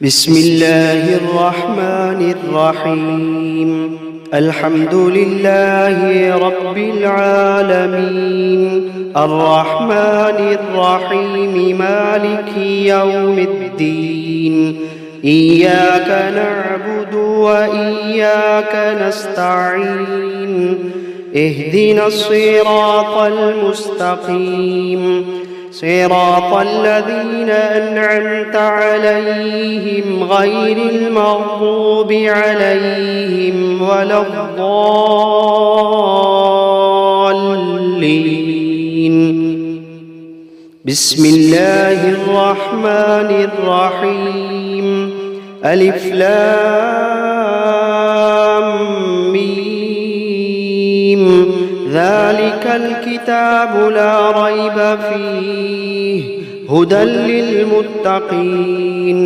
بسم الله الرحمن الرحيم. الحمد لله رب العالمين، الرحمن الرحيم، مالك يوم الدين. إياك نعبد وإياك نستعين. اهدنا الصراط المستقيم، صراط الذين أنعمت عليهم غير المغضوب عليهم ولا الضالين. بسم الله الرحمن الرحيم. ألف لام ميم. ذلك الكتاب لا ريب فيه هدى للمتقين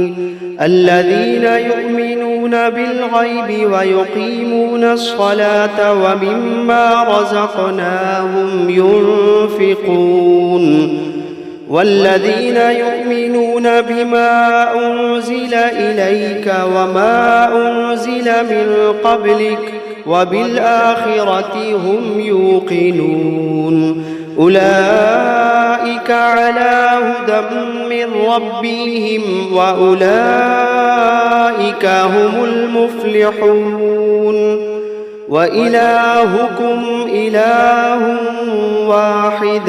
الذين يؤمنون بالغيب ويقيمون الصلاة ومما رزقناهم ينفقون والذين يؤمنون بما أنزل إليك وما أنزل من قبلك وبالآخرة هم يوقنون. أولئك على هدى من ربهم وأولئك هم المفلحون. وإلهكم إله واحد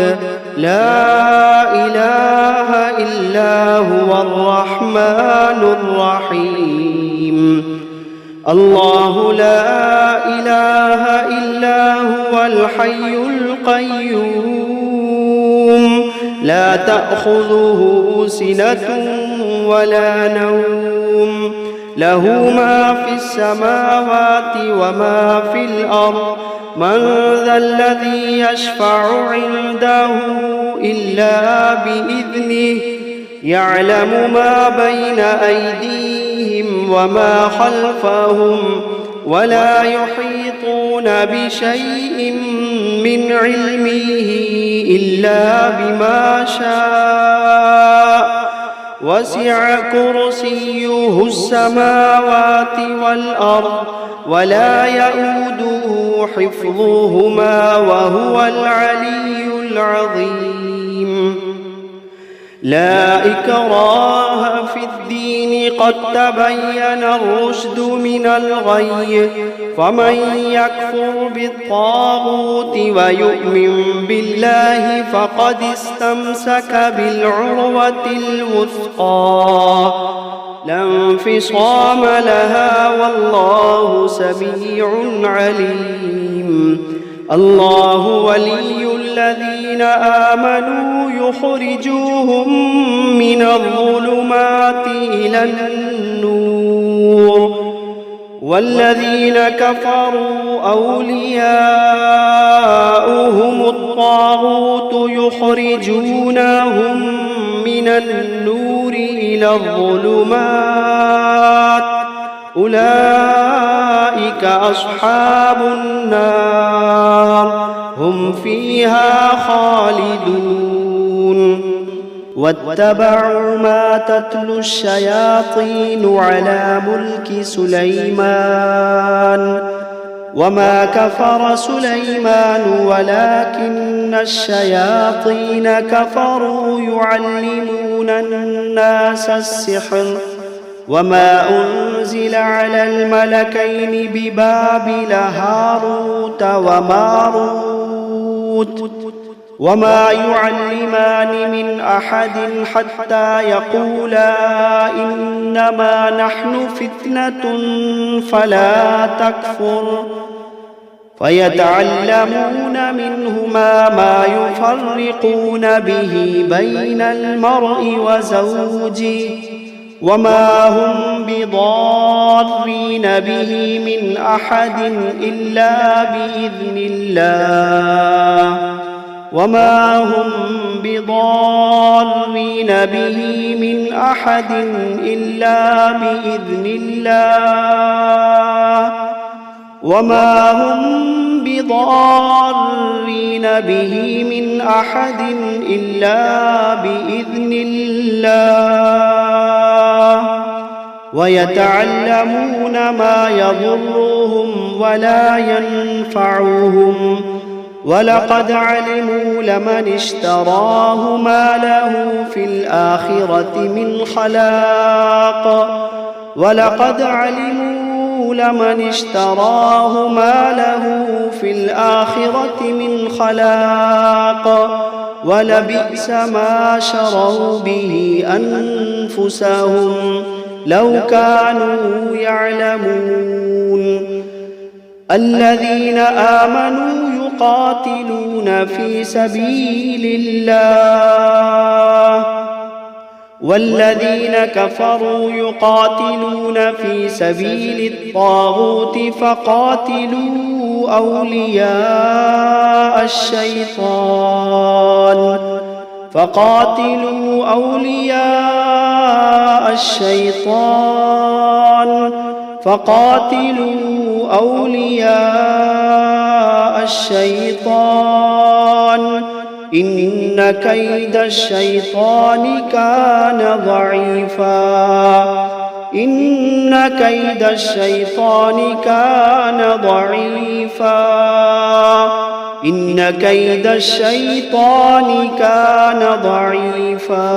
لا إله إلا هو الرحمن الرحيم. الله لا إله إلا هو الحي القيوم، لا تأخذه سنة ولا نوم، له ما في السماوات وما في الأرض. من ذا الذي يشفع عنده إلا بإذنه، يعلم ما بين أيديهم وما خلفهم، ولا يحيطون بشيء من علمه إلا بما شاء. وسع كرسيه السماوات والأرض ولا يئوده حفظهما وهو العلي العظيم. لا إكراه في الدين، قد تبين الرشد من الغي. فمن يكفر بالطاغوت ويؤمن بالله فقد استمسك بالعروة الوثقى، لا انفصام لها، والله سميع عليم. الله ولي الذين آمنوا يخرجوهم من الظلمات إلى النور، والذين كفروا أولياؤهم الطاغوت يخرجونهم من النور إلى الظلمات. أولئك أصحاب النار، هم فيها خالدون. واتبعوا ما تتلو الشياطين على ملك سليمان، وما كفر سليمان ولكن الشياطين كفروا يعلمون الناس السحر. وما أنزل على الملكين ببابل هاروت وماروت وما يعلمان من أحد حتى يقولا إنما نحن فتنة فلا تكفر، فيتعلمون منهما ما يفرقون به بين المرء وزوجه، وما هم بضارين به من أحد إلا بإذن الله، وما هم بضارين به من أحد إلا بإذن الله، وما هم بضارين به من أحد إلا بإذن الله. ويتعلمون ما يضرهم ولا ينفعهم ولقد علموا لمن اشتراه ما له في الآخرة من خلاق ولقد علموا لمن اشتراه ما له في الآخرة من خلاق ولبئس ما شروا به أنفسهم لو كانوا يعلمون الذين آمنوا يقاتلون في سبيل الله والذين كفروا يقاتلون في سبيل الطاغوت فقاتلوا أولياء الشيطان إن كيد الشيطان كان ضعيفا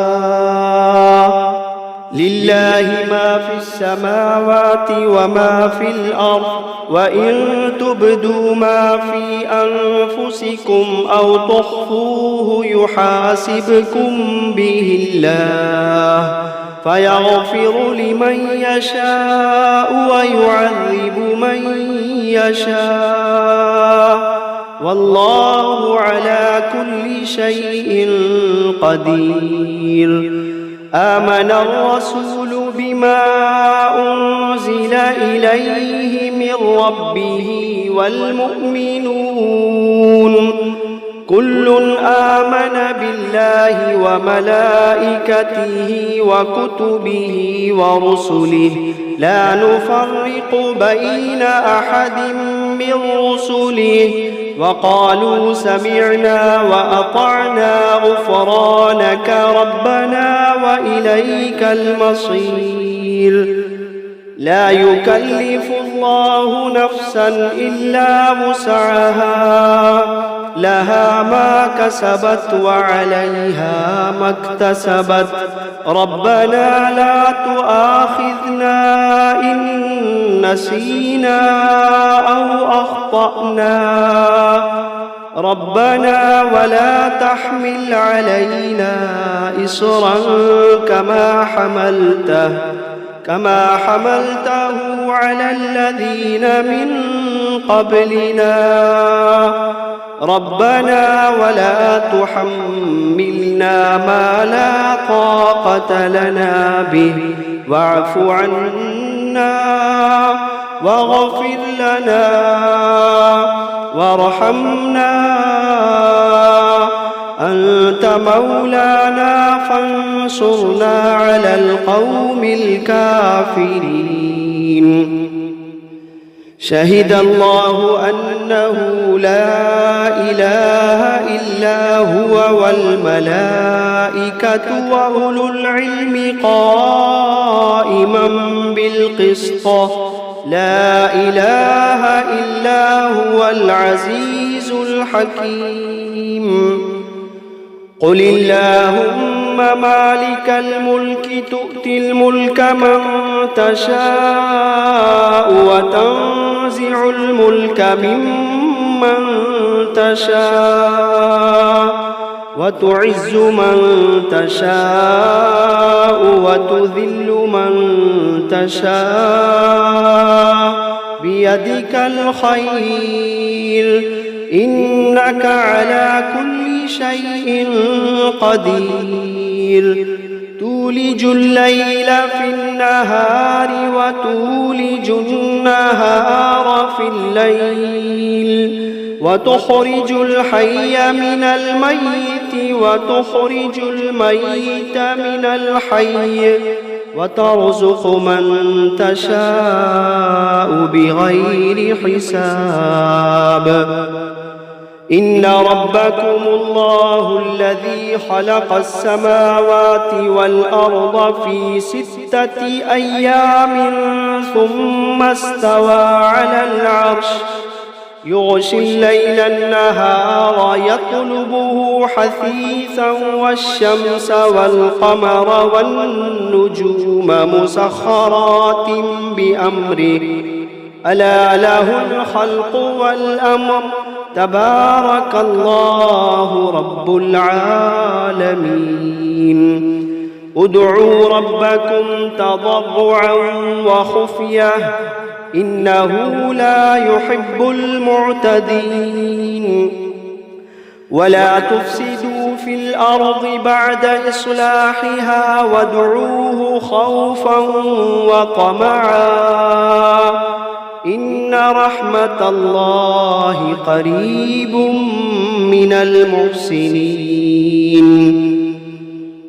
لله ما في السماوات وما في الأرض وإن تبدوا ما في أنفسكم أو تخفوه يحاسبكم به الله فيغفر لمن يشاء ويعذب من يشاء والله على كل شيء قدير آمن الرسول بما أنزل إليه من ربه والمؤمنون كل آمن بالله وملائكته وكتبه ورسله لا نفرق بين أحد من رسله وقالوا سمعنا وأطعنا غفرانك ربنا وإليك المصير لا يكلف الله نفسا إلا وسعها لها ما كسبت وعليها ما اكتسبت ربنا لا تؤاخذنا إن نسينا أو أخطأنا ربنا ولا تحمل علينا إصرا كما حملته على الذين من قبلنا ربنا ولا تحملنا ما لا طاقة لنا به واعف عنا واغفر لنا وارحمنا أنت مولانا فانصرنا على القوم الكافرين شهد الله أنه لا إله إلا هو والملائكة وأولو العلم قائما بالقسط لا إله إلا هو العزيز الحكيم قل اللهم مالك الملك تؤتي الملك من تشاء وتنزع الملك ممن تشاء وتعز من تشاء وتذل من تشاء بيدك الخير إنك على كل شيء قدير تولج الليل في النهار وتولج النهار في الليل وتخرج الحي من الميت وتخرج الميت من الحي وترزق من تشاء بغير حساب إن ربكم الله الذي خلق السماوات والأرض في 6 أيام ثم استوى على العرش يغشي الليل النهار يطلبه حثيثا والشمس والقمر والنجوم مسخرات بأمره ألا له الخلق والأمر تبارك الله رب العالمين ادعوا ربكم تضرعا وخفية إنه لا يحب المعتدين ولا تفسدوا في الأرض بعد إصلاحها وادعوه خوفا وطمعا إن رحمة الله قريب من المحسنين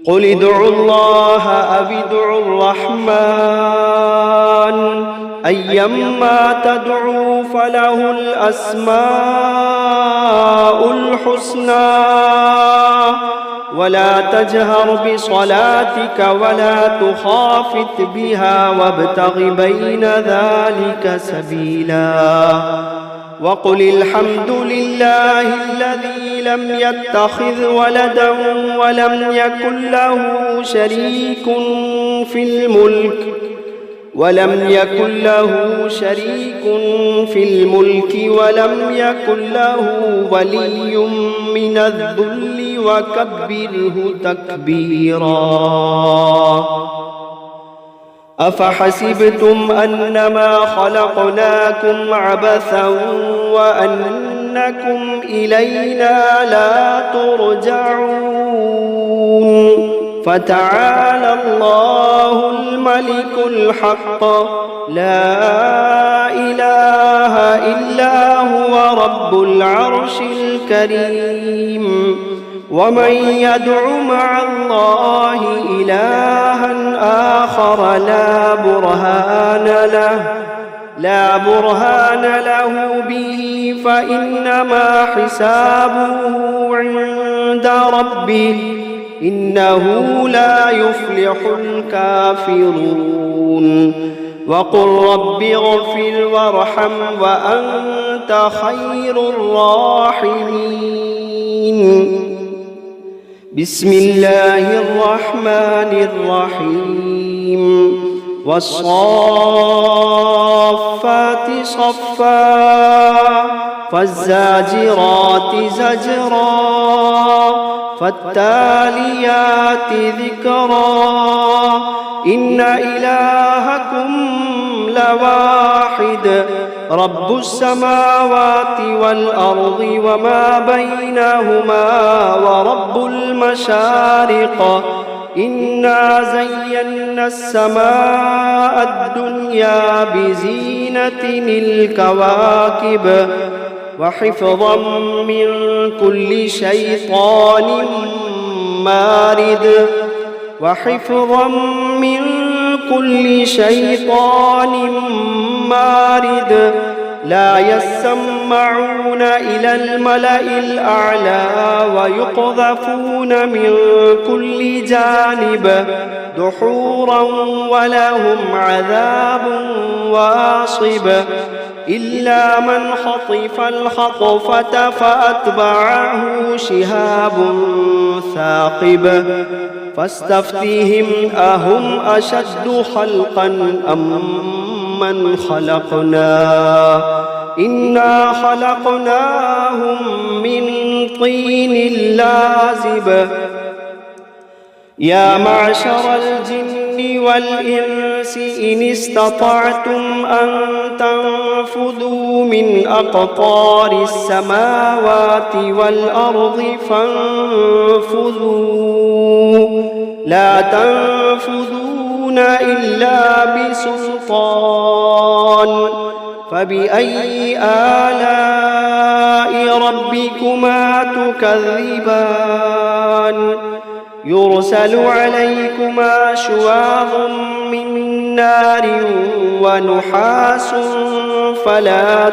قل ادعوا الله أو ادعوا الرحمن أيما تدعوا فله الأسماء الحسنى ولا تجهر بصلاتك ولا تخافت بها وابتغ بين ذلك سبيلا وقل الحمد لله الذي لم يتخذ ولدا ولم يكن له شريك في الملك ولم يكن له ولي من الذل وكبره تكبيرا أفحسبتم أنما خلقناكم عبثا وأنكم إلينا لا ترجعون فتعالى الله الملك الحق لا إله إلا هو رب العرش الكريم ومن يدع مع الله إلها آخر لا برهان له به فإنما حسابه عند ربه إنه لا يفلح الكافرون وقل رب اغفر وارحم وأنت خير الراحمين بسم الله الرحمن الرحيم والصافات صفا فالزاجرات زجرا فالتاليات ذكرا إن إلهكم لواحد رب السماوات والأرض وما بينهما ورب المشارق إنا زينا السماء الدنيا بزينة الكواكب وحفظا من كل شيطان مارد لا يسمعون إلى الملأ الأعلى ويقذفون من كل جانب دحورا ولهم عذاب واصب إلا من خطف الخطفة فأتبعه شهاب ثاقب فاستفتهم أهم أشد خلقا أم من خلقنا إنا خلقناهم من طين لازب يا معشر الجن والإنس إن استطعتم أن تنفذوا من أقطار السماوات والأرض فانفذوا لا تنفذون إلا بسلطان فبأي آلاء ربكما تكذبان يرسل عليكما شواظ من نار ونحاس فلا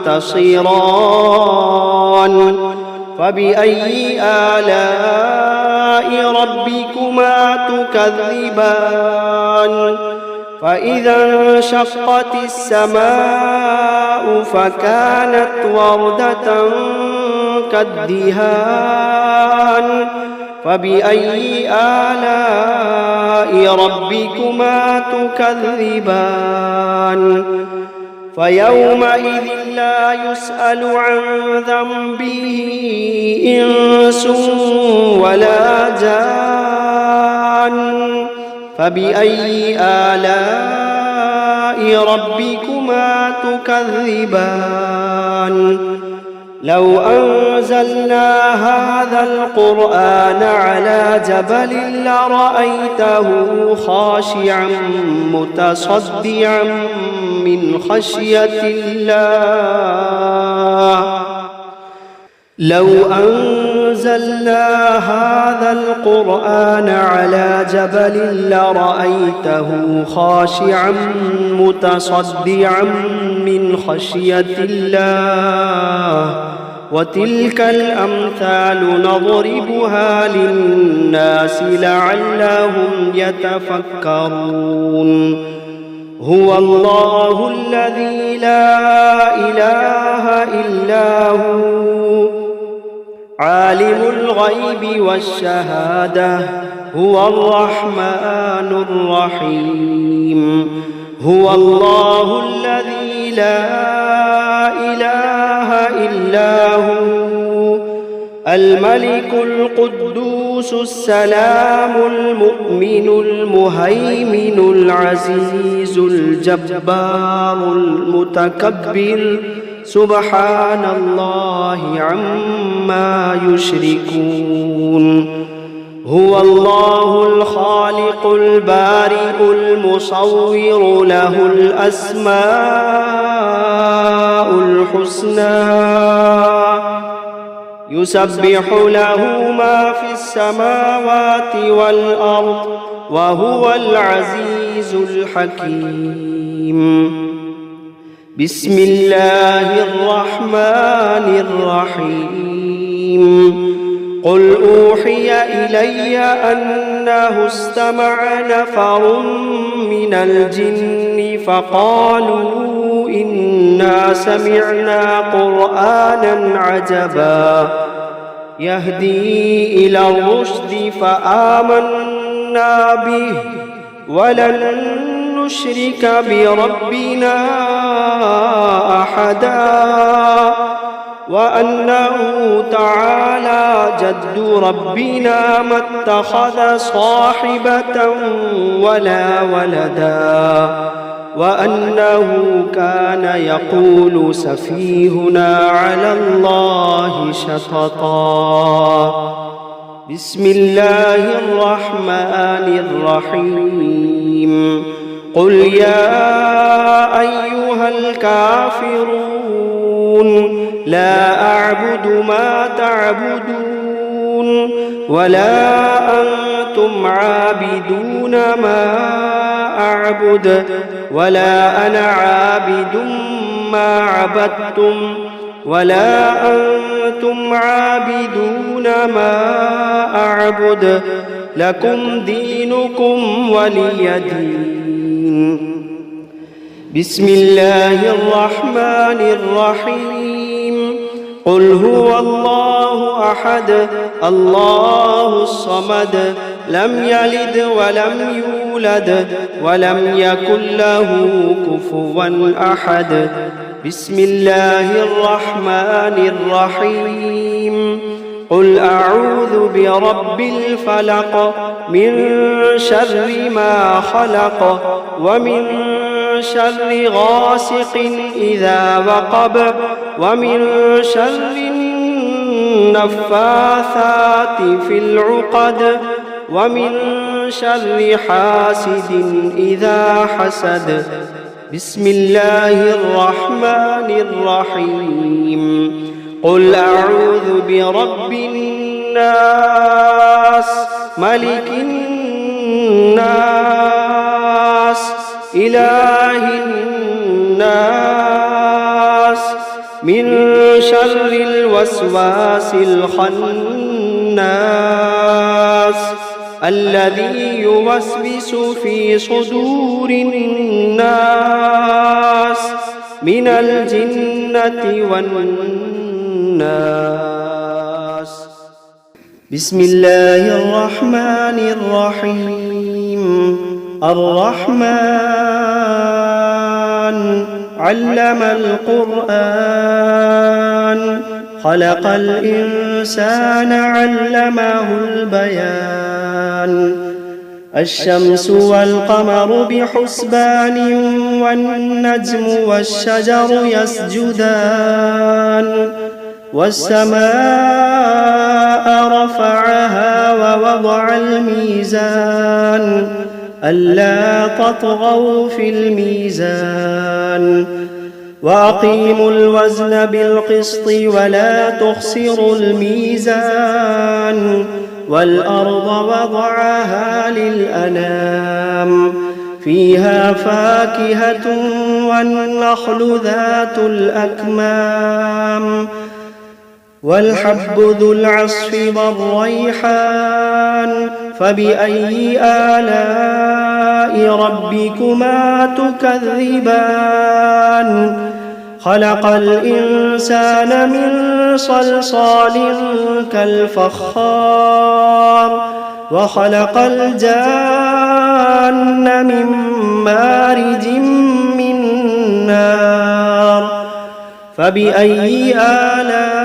تنتصران فبأي آلاء ربكما تكذبان فإذا انشقت السماء فكانت وردة كالدهان فبأي آلاء ربكما تكذبان فيومئذ لا يسأل عن ذنبه إنس ولا جان فبأي آلاء ربكما تكذبان لو أنزلنا هذا القرآن على جبل لرأيته خاشعا متصدعا من خشية الله لو أنزلنا هذا القرآن على جبل لرأيته خاشعا متصدعا من خشية الله وتلك الأمثال نضربها للناس لعلهم يتفكرون هو الله الذي لا إله إلا هو عالم الغيب والشهادة هو الرحمن الرحيم هو الله الذي لا إله إلا هو الملك القدوس السلام المؤمن المهيمن العزيز الجبار المتكبر سبحان الله عما يشركون هو الله الخالق البارئ المصور له الأسماء الحسنى يسبح له ما في السماوات والأرض وهو العزيز الحكيم بسم الله الرحمن الرحيم قل أوحي إلي أنه استمع نفر من الجن فقالوا إنا سمعنا قرآنا عجبا يهدي إلى الرشد فآمنا به ولن نشرك بربنا أحدا وأنه تعالى جد ربنا ما اتخذ صاحبة ولا ولدا وأنه كان يقول سفيهنا على الله شططا بسم الله الرحمن الرحيم قل يا أيها الكافرون لا أعبد ما تعبدون ولا أنتم عابدون ما أعبد ولا أنا عابد ما عبدتم ولا أنتم عابدون ما أعبد لكم دينكم ولي دين بسم الله الرحمن الرحيم قل هو الله أحد الله الصمد لم يلد ولم يولد ولم يكن له كفوا أحد بسم الله الرحمن الرحيم قل أعوذ برب الفلق من شر ما خلق ومن شر غاسق إذا وقب ومن شر النفاثات في العقد ومن شر حاسد إذا حسد بسم الله الرحمن الرحيم قل أعوذ برب الناس ملك الناس إله الناس من شر الوسواس الخناس الذي يوسوس في صدور الناس من الجنة والناس. بسم الله الرحمن الرحيم. الرحمن علم القرآن خلق الإنسان علمه البيان. الشمس والقمر بحسبان والنجم والشجر يسجدان. والسماء رفعها ووضع الميزان ألا تطغوا في الميزان وأقيموا الوزن بالقسط ولا تخسروا الميزان. والأرض وضعها للأنام فيها فاكهة والنخل ذات الأكمام والحب ذو العصف والريحان. فبأي آلاء ربكما تكذبان؟ خلق الإنسان من صلصال كالفخار وخلق الجان من مارج من نار. فبأي آلاء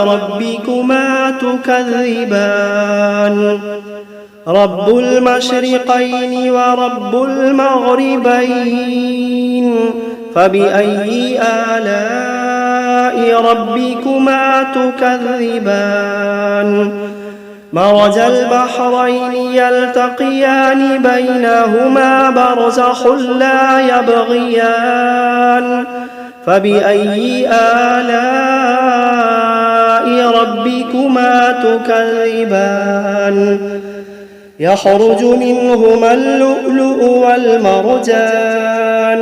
ربكما تكذبان؟ رب المشرقين ورب المغربين. فبأي آلاء ربكما تكذبان؟ مرج البحرين يلتقيان بينهما برزخ لا يبغيان. فبأي آلاء ربكما تكذبان؟ يخرج منهما اللؤلؤ والمرجان.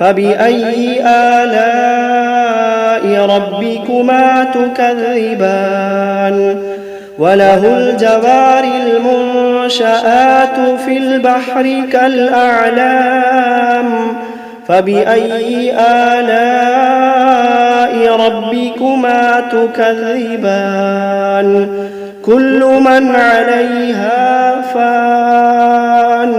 فبأي آلاء ربكما تكذبان؟ وله الجوار المنشآت في البحر كالأعلام. فبأي آلاء ربكما تكذبان؟ كل من عليها فان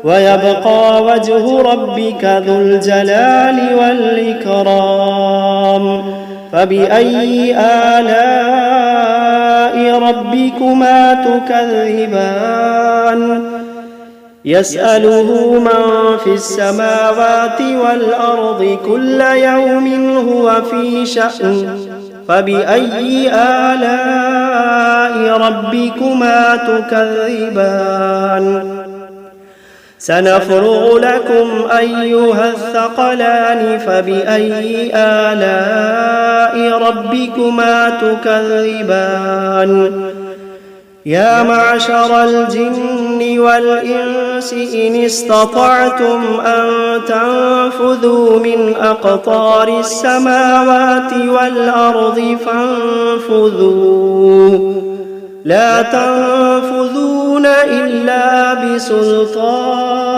ويبقى وجه ربك ذو الجلال والإكرام. فبأي آلاء ربكما تكذبان؟ يسأله من في السماوات والأرض كل يوم هو في شأن. فبأي آلاء ربكما تكذبان؟ سنفرغ لكم أيها الثقلان. فبأي آلاء ربكما تكذبان؟ يا معشر الجن والإنس إن استطعتم أن تنفذوا من أقطار السماوات والأرض فانفذوا لا تنفذون إلا بسلطان.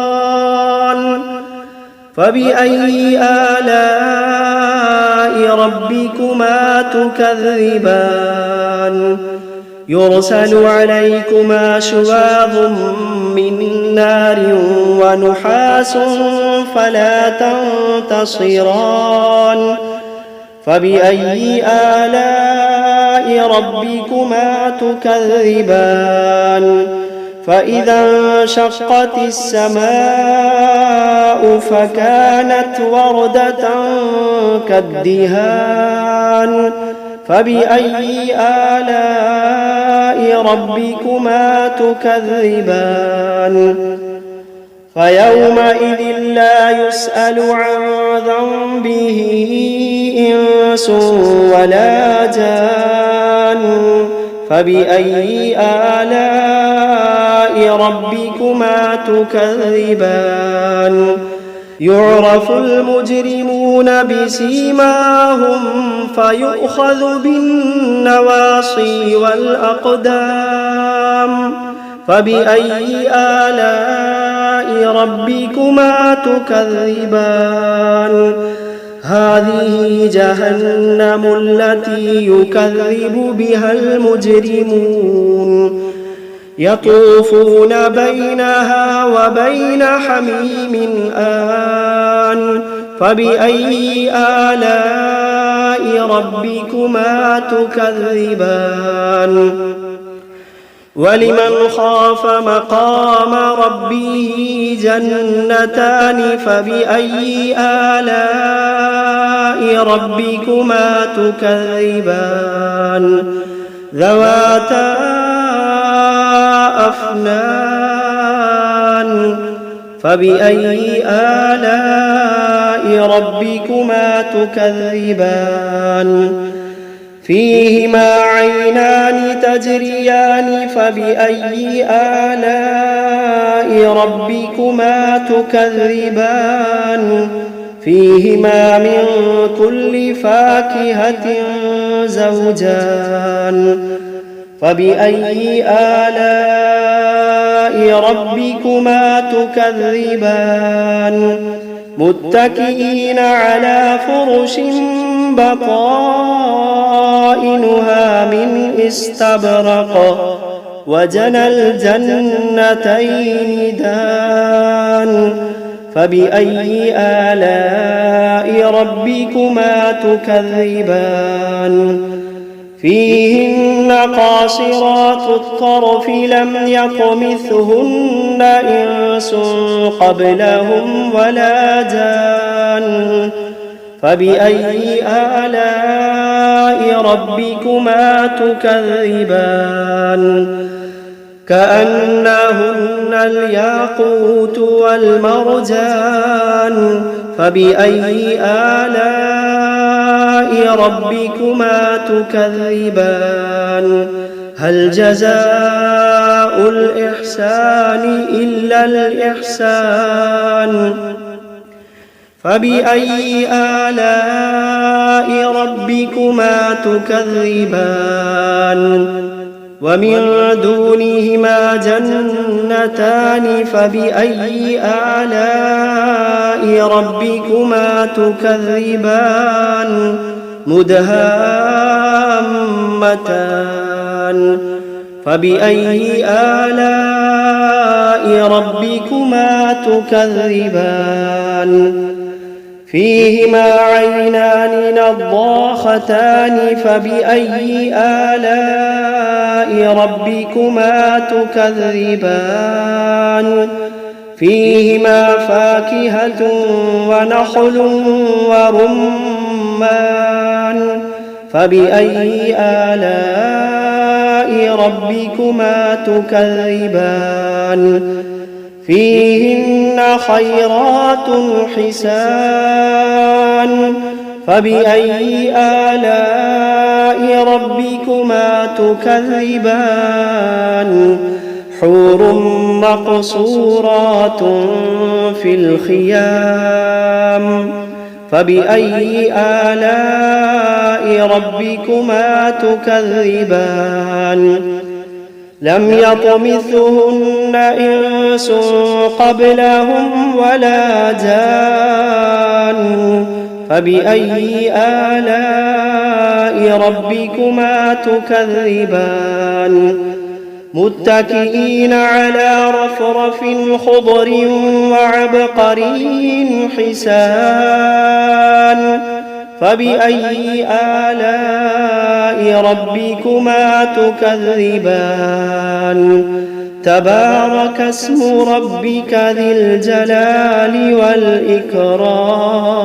فبأي آلاء ربكما تكذبان؟ يرسل عليكما شواظ من نار ونحاس فلا تنتصران. فبأي آلاء ربكما تكذبان؟ فإذا انشقت السماء فكانت وردة كالدهان. فبأي آلاء ربكما تكذبان؟ فيومئذ لا يسأل عن ذنبه إنس ولا جان. فبأي آلاء ربكما تكذبان يعرف المجرمون بسيماهم فيؤخذ بالنواصي والأقدام فبأي آلاء ربكما تكذبان هذه جهنم التي يكذب بها المجرمون يطوفون بينها وبين حميم آن فبأي آلاء ربكما تكذبان ولمن خاف مقام ربه جنتان فبأي آلاء ربكما تكذبان ذواتا أفنان فبأي آلاء ربكما تكذبان فيهما عينان تجريان فبأي آلاء ربكما تكذبان فيهما من كل فاكهة زوجان فبأي آلاء ربكما تكذبان متكئين على فرش بطائنها من استبرق وجنى الجنتين دان فبأي آلاء ربكما تكذبان فيهن قاصرات الطرف لم يطمثهن إنس قبلهم ولا جان فبأي آلاء ربكما تكذبان كأنهن الياقوت والمرجان فبأي آلاء ربكما تكذبان هل جزاء الإحسان إلا الإحسان فبأي آلاء ربكما تكذبان ومن دونهما جنتان فبأي آلاء ربكما تكذبان مدهامتان فبأي آلاء ربكما تكذبان فيهما عينان نضاختان فبأي آلاء ربكما تكذبان فيهما فاكهة ونخل ورمان فبأي آلاء ربكما تكذبان فيهن خيرات حسان فبأي آلاء ربكما تكذبان حور مقصورات في الخيام فبأي آلاء ربكما تكذبان لم يطمثهن إنس قبلهم ولا جان فبأي آلاء ربكما تكذبان متكئين على رفرف خضر وعبقري حسان فبأي آلاء ربكما تكذبان تبارك اسم ربك ذي الجلال والإكرام